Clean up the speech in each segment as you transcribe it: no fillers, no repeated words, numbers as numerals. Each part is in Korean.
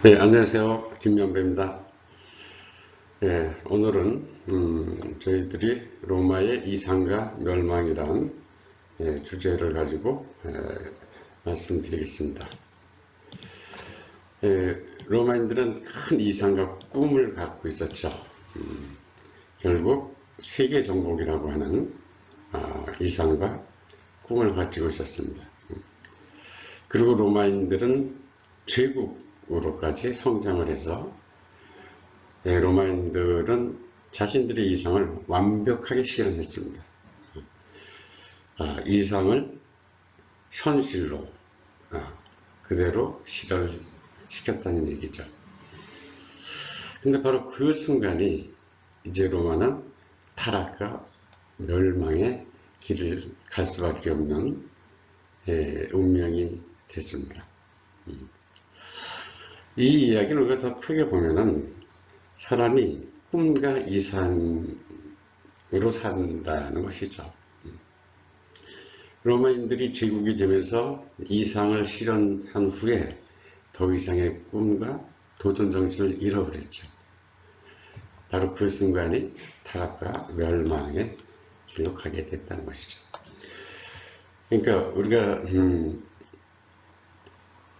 네, 안녕하세요. 김영배입니다. 오늘은 저희들이 로마의 이상과 멸망이란 주제를 가지고 말씀드리겠습니다. 로마인들은 큰 이상과 꿈을 갖고 있었죠. 결국 세계 정복이라고 하는 이상과 꿈을 가지고 있었습니다. 그리고 로마인들은 제국으로까지 성장을 해서 로마인들은 자신들의 이상을 완벽하게 실현했습니다. 이상을 현실로 그대로 실현시켰다는 얘기죠. 근데 바로 그 순간이 이제 로마는 타락과 멸망의 길을 갈 수밖에 없는 운명이 됐습니다. 이 이야기를 우리가 더 크게 보면은 사람이 꿈과 이상으로 산다는 것이죠. 로마인들이 제국이 되면서 이상을 실현한 후에 더 이상의 꿈과 도전 정신을 잃어버렸죠. 바로 그 순간이 타락과 멸망의 길로 가게 됐다는 것이죠. 그러니까 우리가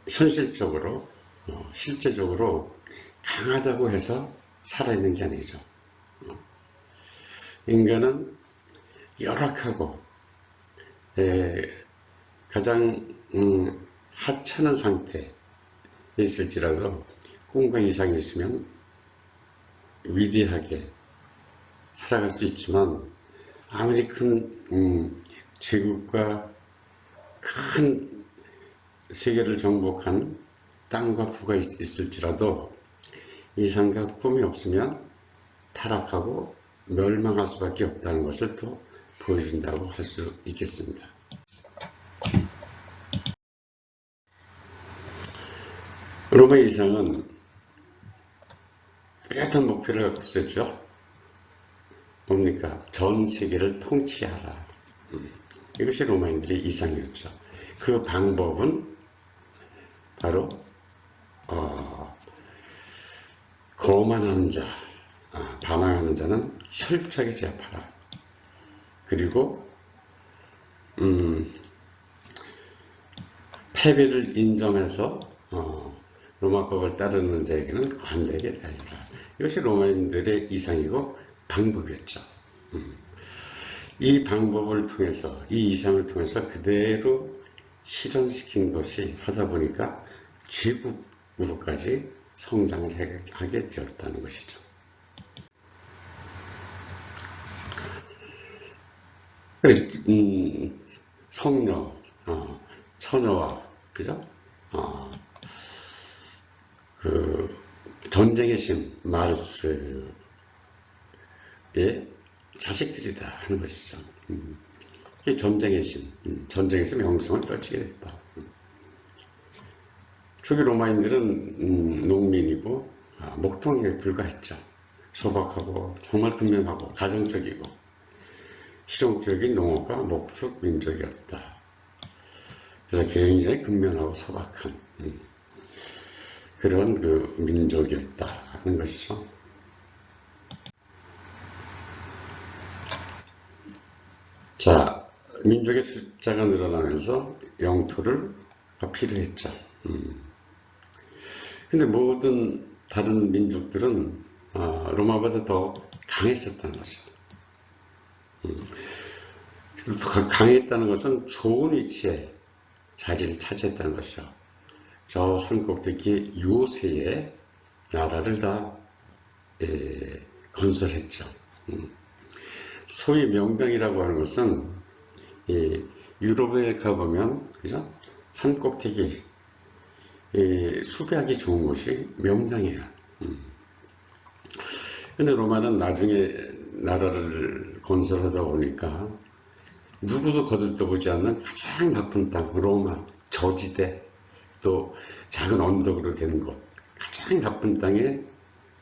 현실적으로 실제적으로 강하다고 해서 살아있는 게 아니죠. 인간은 열악하고 가장 하찮은 상태에 있을지라도 꿈과 이상이 있으면 위대하게 살아갈 수 있지만 아무리 큰 제국과 큰 세계를 정복한 땅과 부가 있을지라도 이상과 꿈이 없으면 타락하고 멸망할 수밖에 없다는 것을 또 보여준다고 할 수 있겠습니다. 로마 이상은 뚜렷한 목표를 갖고 있었죠. 뭡니까? 전 세계를 통치하라. 이것이 로마인들의 이상이었죠. 그 방법은 바로 거만한 자, 반항하는 자는 철저하게 제압하라. 그리고 패배를 인정해서 로마법을 따르는 자에게는 관대하게 대하라. 이것이 로마인들의 이상이고 방법이었죠. 이 방법을 통해서, 이 이상을 통해서 그대로 실현시킨 것이 하다 보니까 제국으로까지 성장을 하게 되었다는 것이죠. 성녀, 처녀와, 그죠? 그 전쟁의 신 마르스의 자식들이다 하는 것이죠. 전쟁의 신, 전쟁에서 명성을 떨치게 됐다. 초기 로마인들은 농민이고 목통에 불과했죠. 소박하고 정말 근면하고 가정적이고 실용적인 농업과 목축 민족이었다. 그래서 굉장히 근면하고 소박한 그런 그 민족이었다 하는 것이죠. 자, 민족의 숫자가 늘어나면서 영토가 필요했죠. 근데 모든 다른 민족들은 로마보다 더 강했었다는 거죠. 그래서 강했다는 것은 좋은 위치에 자리를 차지했다는 것이죠. 저 산꼭대기 요새의 나라를 다 건설했죠. 소위 명당이라고 하는 것은 유럽에 가보면 그죠? 산꼭대기 수배하기 좋은 곳이 명당이에요. 근데 로마는 나중에 나라를 건설하다 보니까 누구도 거들떠보지 않는 가장 나쁜 땅, 로마, 저지대, 또 작은 언덕으로 된 곳, 가장 나쁜 땅에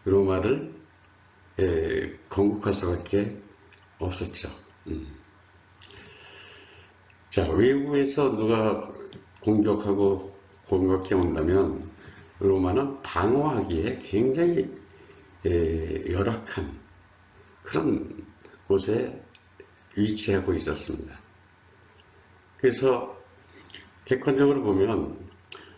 로마를 건국할 수밖에 없었죠. 자, 외국에서 누가 공격해 온다면 로마는 방어하기에 굉장히 열악한 그런 곳에 위치하고 있었습니다. 그래서 객관적으로 보면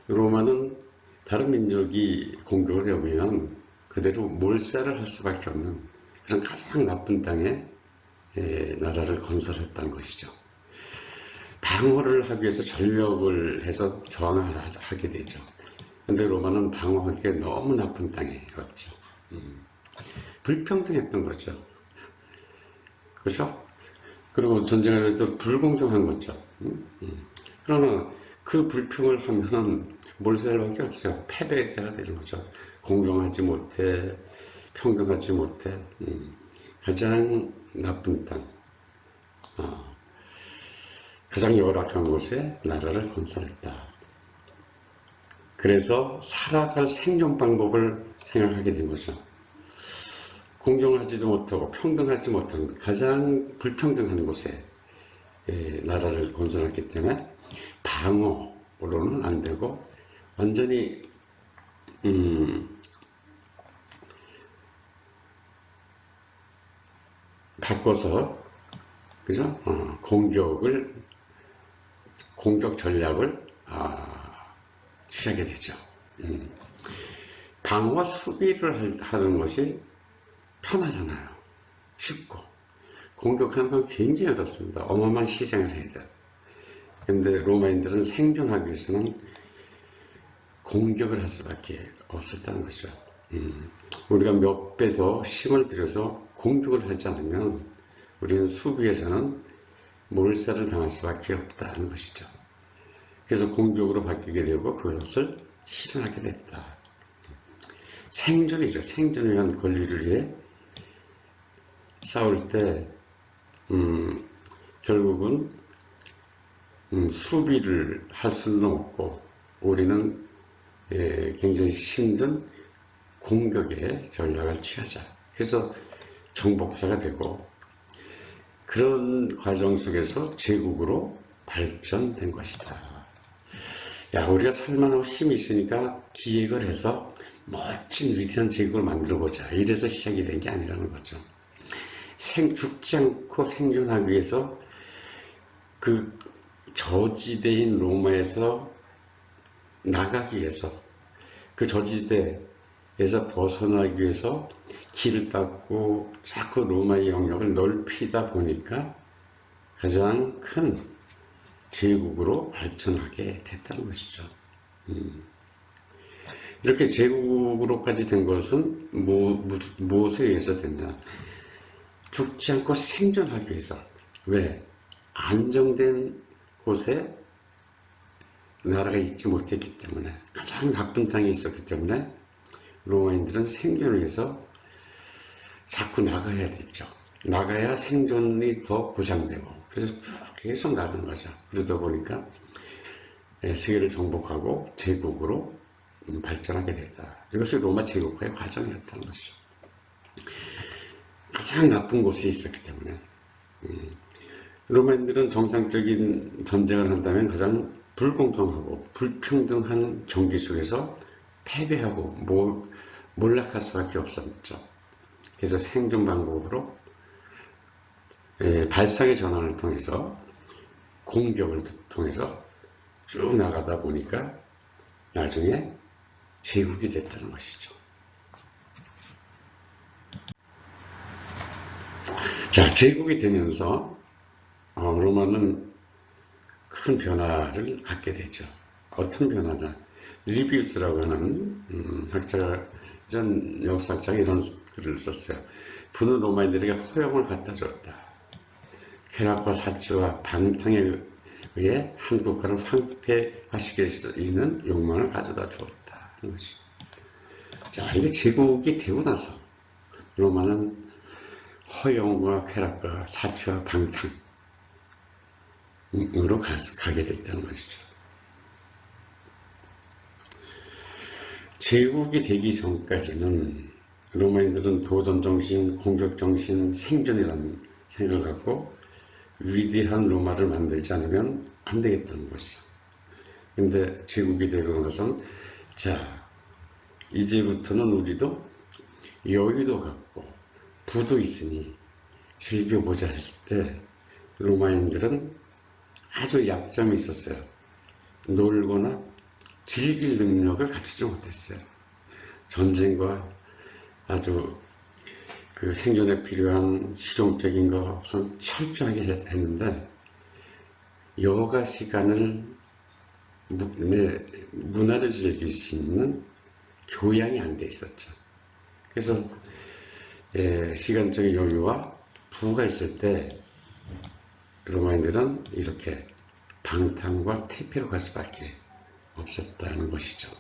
로마는 다른 민족이 공격을 해오면 그대로 몰살을 할 수밖에 없는 그런 가장 나쁜 땅에 나라를 건설했다는 것이죠. 방어를 하기 위해서 전력을 해서 저항을 하게 되죠. 근데 로마는 방어하기에 너무 나쁜 땅이었죠. 불평등했던 거죠. 그렇죠? 그리고 전쟁을 해도 불공정한 거죠. 그러나 그 불평을 하면은 몰살밖에 없어요. 패배자가 되는 거죠. 공정하지 못해, 평등하지 못해, 가장 나쁜 땅, 가장 열악한 곳에 나라를 건설했다. 그래서 살아갈 생존 방법을 생각하게 된 거죠. 공정하지도 못하고 평등하지 못한 가장 불평등한 곳에 나라를 건설했기 때문에 방어로는 안 되고 완전히 바꿔서 그죠? 공격 전략을 취하게 되죠. 방어와 수비를 하는 것이 편하잖아요. 쉽고. 공격하는 건 굉장히 어렵습니다. 어마어마한 희생을 해야 돼요. 근데 로마인들은 생존하기 위해서는 공격을 할 수밖에 없었다는 거죠. 우리가 몇 배 더 힘을 들여서 공격을 하지 않으면 우리는 수비에서는 몰살을 당할 수밖에 없다는 것이죠. 그래서 공격으로 바뀌게 되고 그것을 실현하게 됐다. 생존이죠. 생존을 위한 권리를 위해 싸울 때 결국은 수비를 할 수는 없고 우리는 굉장히 힘든 공격의 전략을 취하자. 그래서 정복자가 되고 그런 과정 속에서 제국으로 발전된 것이다. 야, 우리가 살만하고 힘이 있으니까 기획을 해서 멋진 위대한 제국을 만들어보자. 이래서 시작이 된 게 아니라는 거죠. 죽지 않고 생존하기 위해서 그 저지대인 로마에서 나가기 위해서 그 저지대에서 벗어나기 위해서 길을 닦고 자꾸 로마의 영역을 넓히다 보니까 가장 큰 제국으로 발전하게 됐다는 것이죠. 이렇게 제국으로까지 된 것은 무엇에 의해서 됐냐? 죽지 않고 생존하기 위해서. 왜? 안정된 곳에 나라가 있지 못했기 때문에 가장 나쁜 땅에 있었기 때문에 로마인들은 생존을 위해서 자꾸 나가야 됐죠. 나가야 생존이 더 보장되고 그래서 계속 나가는 거죠. 그러다 보니까 세계를 정복하고 제국으로 발전하게 됐다. 이것이 로마 제국화의 과정이었다는 것이죠. 가장 나쁜 곳에 있었기 때문에 로마인들은 정상적인 전쟁을 한다면 가장 불공정하고 불평등한 경기 속에서 패배하고 몰락할 수밖에 없었죠. 그래서 생존 방법으로 발상의 전환을 통해서 공격을 통해서 쭉 나가다 보니까 나중에 제국이 됐다는 것이죠. 자, 제국이 되면서 로마는 큰 변화를 갖게 되죠. 어떤 변화냐? 리비우스라고 하는 이런 역사학자가 이런 글을 썼어요. 분은 로마인들에게 허용을 갖다 줬다. 쾌락과 사치와 방탕에 의해 한 국가를 황폐화시킬 수 있는 욕망을 가져다 주었다. 하는 것이. 자, 이게 제국이 되고 나서 로마는 허용과 쾌락과 사치와 방탕으로 가게 됐다는 것이죠. 제국이 되기 전까지는 로마인들은 도전정신, 공격정신, 생존이라는 생각을 갖고 위대한 로마를 만들지 않으면 안 되겠다는 것이죠. 근데 제국이 되고 나서는 자, 이제부터는 우리도 여유도 갖고 부도 있으니 즐겨보자 했을 때 로마인들은 아주 약점이 있었어요. 놀거나 즐길 능력을 갖추지 못했어요. 전쟁과 아주 그 생존에 필요한 실용적인 것은 철저하게 했는데 여가 시간을 문화를 즐길 수 있는 교양이 안 돼 있었죠. 그래서 시간적인 여유와 부가 있을 때 로마인들은 이렇게 방탕과 퇴폐로 갈 수밖에 없었다는 것이죠.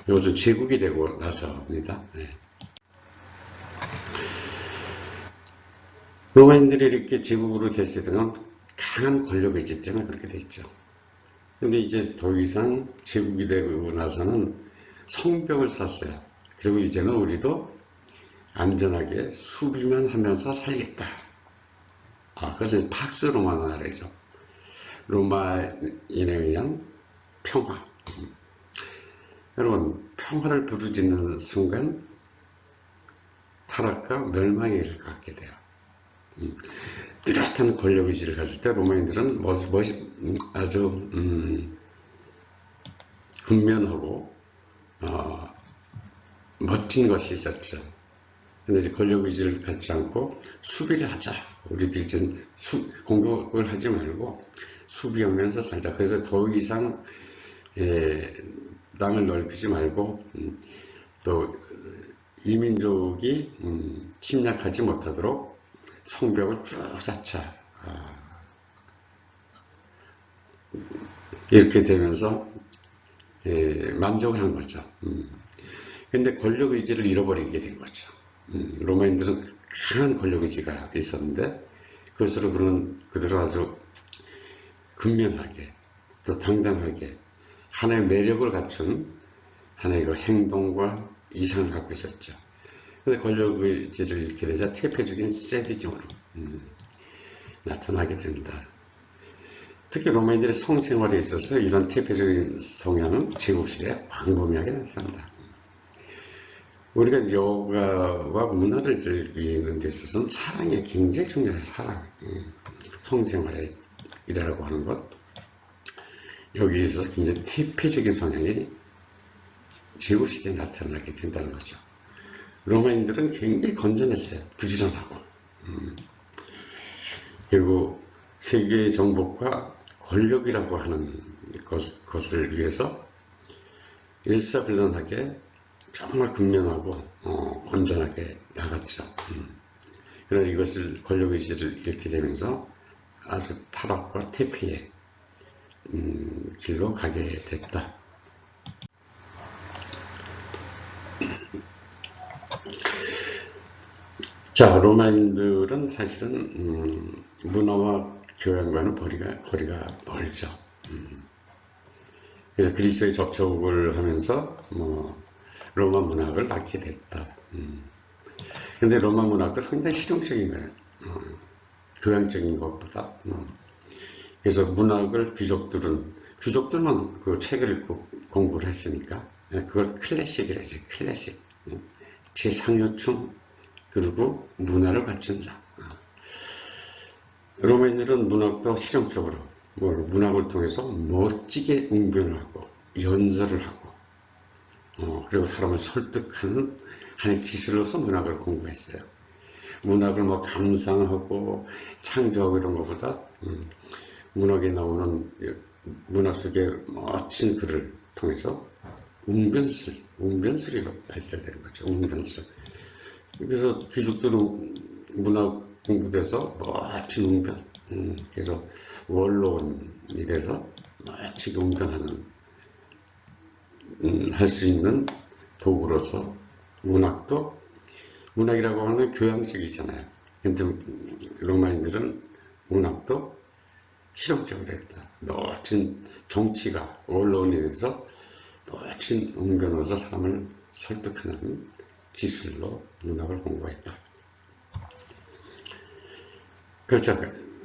요즘 제국이 되고 나서입니다. 로마인들이 이렇게 제국으로 됐을 때는 강한 권력이 있기 때문에 그렇게 됐죠. 근데 이제 더 이상 제국이 되고 나서는 성벽을 쌓았어요. 그리고 이제는 우리도 안전하게 수비만 하면서 살겠다. 그래서 팍스 로마나라죠. 로마인에 의한 평화. 여러분, 평화를 부르짖는 순간 타락과 멸망의 일을 갖게 돼요. 뚜렷한 권력의지를 가질 때 로마인들은 아주 근면하고 멋진 것이 있었죠. 근데 이제 권력의지를 갖지 않고 수비를 하자. 우리들이 이제 공격을 하지 말고 수비하면서 살자. 그래서 더 이상 땅을 넓히지 말고 또 이민족이 침략하지 못하도록 성벽을 쭉 쌓자. 이렇게 되면서 만족을 한 거죠. 근데 권력의지를 잃어버리게 된 거죠. 로마인들은 강한 권력의지가 있었는데 그것으로 그들은 아주 근면하게 또 당당하게 하나의 매력을 갖춘 하나의 그 행동과 이상을 갖고 있었죠. 근데 권력의지를 잃게 되자 퇴폐적인 세디즘으로 나타나게 된다. 특히 로마인들의 성생활에 있어서 이런 퇴폐적인 성향은 제국시대에 광범위하게 나타난다. 우리가 여가와 문화를 즐기는 데 있어서는 사랑이 굉장히 중요해요. 사랑. 성생활이라고 하는 것. 여기에 있어서 굉장히 퇴폐적인 성향이 제국시대에 나타나게 된다는 거죠. 로마인들은 굉장히 건전했어요. 부지런하고. 그리고 세계의 정복과 권력이라고 하는 것을 위해서 일사불란하게 정말 근면하고 건전하게 나갔죠. 그래서 이것을 권력의지를 잃게 되면서 아주 타락과 퇴폐의 길로 가게 됐다. 자, 로마인들은 사실은 문화와 교양과는 거리가 멀죠. 그래서 그리스도에 접촉을 하면서 로마 문학을 낳게 됐다. 근데 로마 문학도 상당히 실용적인 거예요. 교양적인 것보다. 그래서 문학을 귀족들만 그 책을 읽고 공부를 했으니까 그걸 클래식이라죠. 클래식. 최상류층 그리고 문화를 갖춘 자. 로마인들은 문학도 실용적으로 문학을 통해서 멋지게 웅변을 하고 연설을 하고 그리고 사람을 설득하는 하나의 기술로서 문학을 공부했어요. 문학을 감상하고 창조하고 이런 것보다 문학에 나오는 문학 속의 멋진 글을 통해서 웅변술이 발달된 거죠. 웅변술. 그래서 귀족들은 문학 공부돼서 멋진 웅변, 그래서 원론이 돼서 멋지게 웅변하는 할 수 있는 도구로서 문학이라고 하는 교양식이잖아요. 근데 로마인들은 문학도 실용적으로 했다. 멋진 정치가 원론이 돼서 멋진 웅변으로서 사람을 설득하는 기술로 문학을 공부했다. 그렇죠.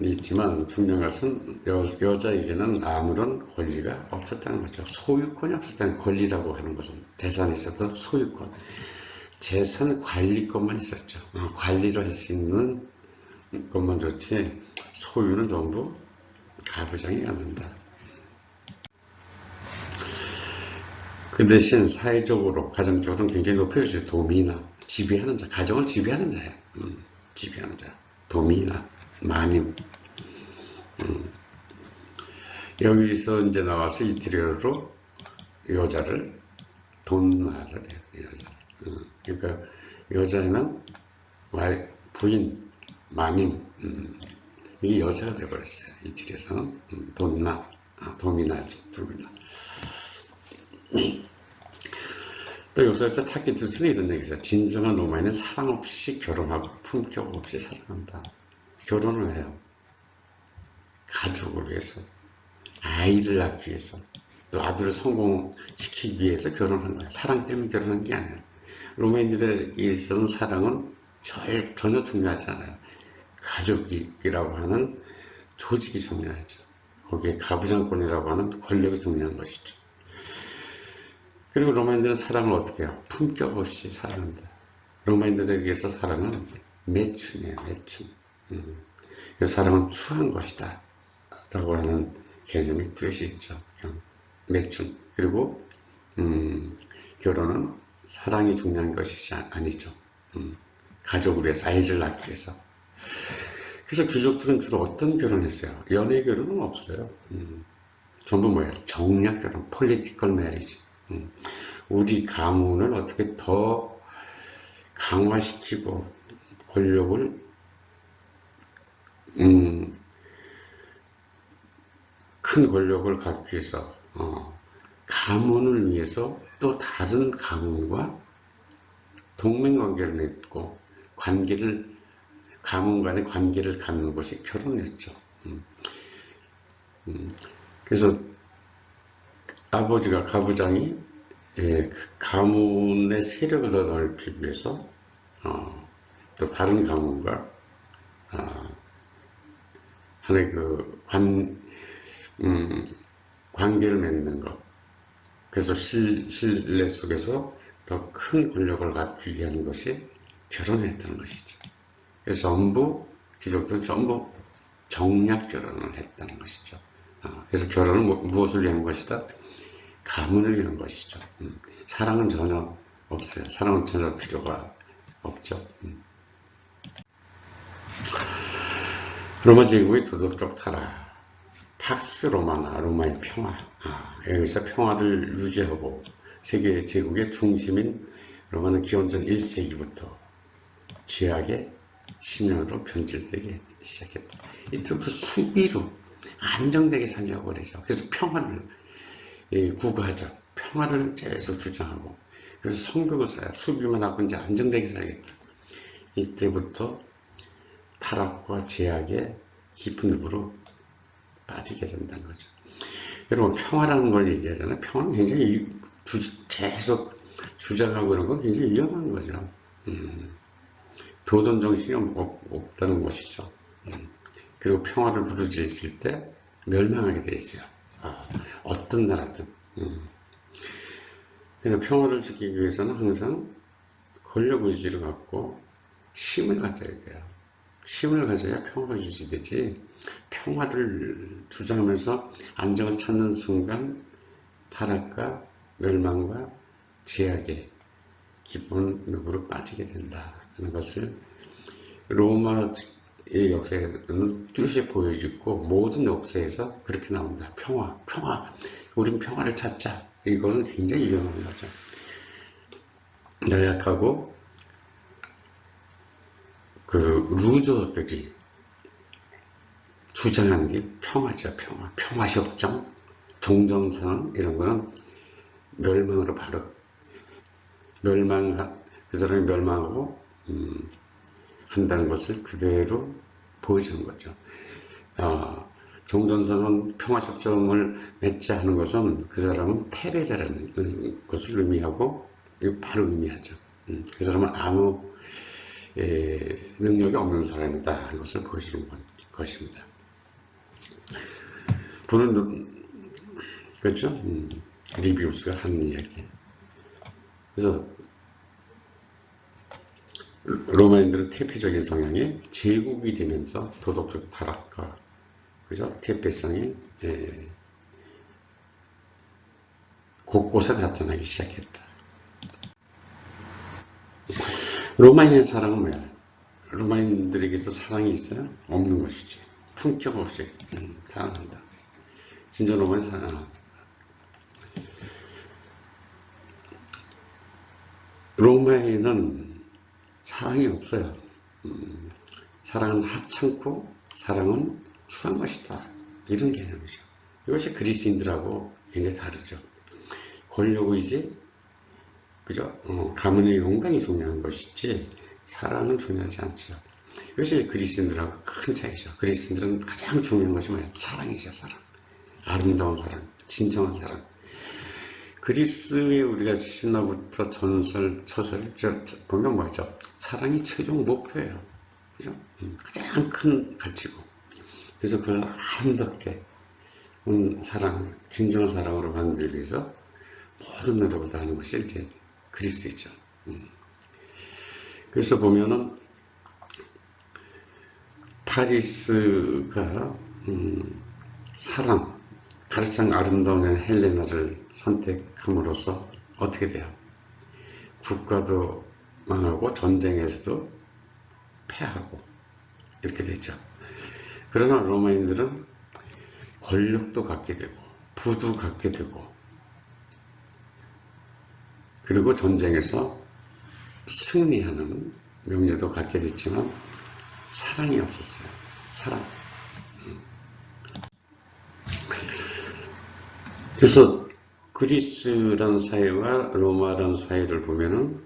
있지만 중요한 것은 여자에게는 아무런 권리가 없었다는 거죠. 소유권이 없었다는 권리라고 하는 것은 재산이 있어도 소유권, 재산 관리권만 있었죠. 관리를 할 수 있는 것만 좋지 소유는 전부 가부장이 갖는다. 그 대신 사회적으로 가정적으로는 굉장히 높여주죠. 도미나 지배하는 자, 가정을 지배하는 자야. 지배하는 자, 도미나 마님. 여기서 이제 나와서 이태리어로 여자를 돈나를 해요. 여자를. 그러니까 여자는 부인, 마님, 이게 여자가 돼버렸어요. 이태리에서는 돈나, 도미나죠. 도미나. 또 여기서 타키투스는 이런 얘기죠. 진정한 로마인은 사랑 없이 결혼하고 품격 없이 사랑한다. 결혼을 해요. 가족을 위해서, 아이를 낳기 위해서, 또 아들을 성공시키기 위해서 결혼한 거야. 사랑 때문에 결혼한 게 아니야. 로마인들에 있어서는 사랑은 전혀 중요하지 않아요. 가족이라고 하는 조직이 중요하죠. 거기에 가부장권이라고 하는 권력이 중요한 것이죠. 그리고 로마인들은 사랑을 어떻게 해요? 품격 없이 사랑한다. 로마인들에게서 사랑은 매춘이에요. 매춘. 사랑은 추한 것이다 라고 하는 개념이 뜻이 있죠. 매춘. 그리고 결혼은 사랑이 중요한 것이 아니죠. 가족을 위해서, 아이를 낳기 위해서. 그래서 귀족들은 주로 어떤 결혼을 했어요? 연애 결혼은 없어요. 전부 뭐예요? 정략 결혼, political marriage. 우리 가문을 어떻게 더 강화시키고 권력을 큰 권력을 갖기 위해서 가문을 위해서 또 다른 가문과 동맹관계를 맺고 가문 간의 관계를 갖는 것이 결혼이었죠. 그래서 아버지가 가부장이 가문의 세력을 더 넓히기 위해서 또 다른 가문과 하나의 관계를 맺는 것. 그래서 신뢰 속에서 더 큰 권력을 갖기 위한 것이 결혼했다는 것이죠. 그래서 전부 귀족들은 전부 정략 결혼을 했다는 것이죠. 그래서 결혼은 무엇을 위한 것이다? 가문을 위한 것이죠. 사랑은 전혀 없어요. 사랑은 전혀 필요가 없죠. 로마 제국의 도덕적 타락, 팍스 로마나, 로마의 평화. 여기서 평화를 유지하고 세계 제국의 중심인 로마는 기원전 1세기부터 죄악의 심령으로 변질되기 시작했다. 이때부터 수비로 안정되게 살려고 그러죠. 그래서 평화를 구가하죠. 평화를 계속 주장하고, 그래서 성벽을 쌓아요. 수비만 하고 이제 안정되게 살겠다. 이때부터 타락과 제약의 깊은 늪으로 빠지게 된다는 거죠. 여러분, 평화라는 걸 얘기하잖아요. 평화는 굉장히 계속 주장하고 이런 건 굉장히 위험한 거죠. 도전 정신이 없다는 것이죠. 그리고 평화를 부르짖을 때 멸망하게 돼 있어요. 어떤 나라든. 그래서 평화를 지키기 위해서는 항상 권력 의지를 갖고 힘을 가져야 돼요. 힘을 가져야 평화가 유지되지, 평화를 주장하면서 안정을 찾는 순간 타락과 멸망과 제약의 깊은 늪으로 빠지게 된다는 것을 로마의 역사에서는 뚜렷이 보여지고 모든 역사에서 그렇게 나온다. 평화. 우린 평화를 찾자. 이것은 굉장히 위험한 거죠. 나약하고 루저들이 주장한 게 평화죠. 평화협정, 종전선언 이런 거는 멸망으로 바로 그 사람이 멸망하고 한다는 것을 그대로 보여주는 거죠. 종전선언, 평화협정을 맺자 하는 것은 그 사람은 패배자라는 것을 의미하고 바로 의미하죠. 그 사람은 아무 능력이 없는 사람이다 하는 것을 보여주는 것입니다. 부는 그렇죠? 리비우스가 한 이야기. 그래서 로마인들은 태폐적인 성향이 제국이 되면서 도덕적 타락과 그죠? 태폐성이 곳곳에 나타나기 시작했다. 로마인의 사랑은 뭐야? 로마인들에게서 사랑이 있어요? 없는 것이지. 품격 없이 사랑한다. 진짜 로마인 사랑. 로마인은 사랑이 없어요. 사랑은 하찮고 사랑은 추한 것이다. 이런 개념이죠. 이것이 그리스인들하고 굉장히 다르죠. 권력의지, 그죠? 가문의 영광이 중요한 것이지 사랑은 중요하지 않죠. 이것이 그리스인들하고 큰 차이죠. 그리스인들은 가장 중요한 것이 뭐예요? 사랑이죠. 사랑. 아름다운 사랑, 진정한 사랑. 그리스에 우리가 신화부터 전설, 처설 보면 뭐죠? 사랑이 최종 목표예요. 그죠? 가장 큰 가치고. 그래서 그걸 아름답게 사랑, 진정한 사랑으로 만들기 위해서 모든 노력을 다하는 것이 이제 그리스이죠. 그래서 보면은 파리스가 사랑, 가장 아름다운 헬레나를 선택함으로써 어떻게 돼요? 국가도 망하고 전쟁에서도 패하고 이렇게 되죠. 그러나 로마인들은 권력도 갖게 되고 부도 갖게 되고 그리고 전쟁에서 승리하는 명예도 갖게 됐지만 사랑이 없었어요. 사랑. 그래서 그리스라는 사회와 로마라는 사회를 보면은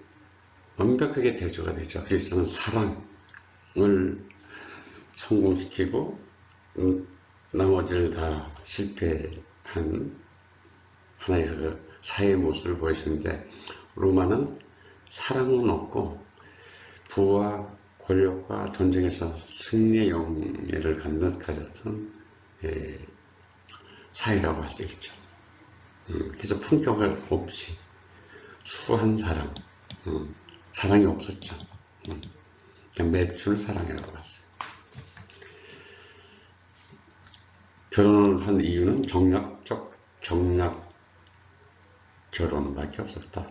완벽하게 대조가 되죠. 그리스는 사랑을 성공시키고 나머지를 다 실패한 하나의 그 사회의 모습을 보여주는데 로마는 사랑은 없고 부와 권력과 전쟁에서 승리의 영예를 가졌던 사회라고 할 수 있죠. 그래서 품격을 없이 수한 사랑, 사랑이 없었죠. 그냥 매춘 사랑이라고 봤어요. 결혼을 한 이유는 정략 결혼밖에 없었다.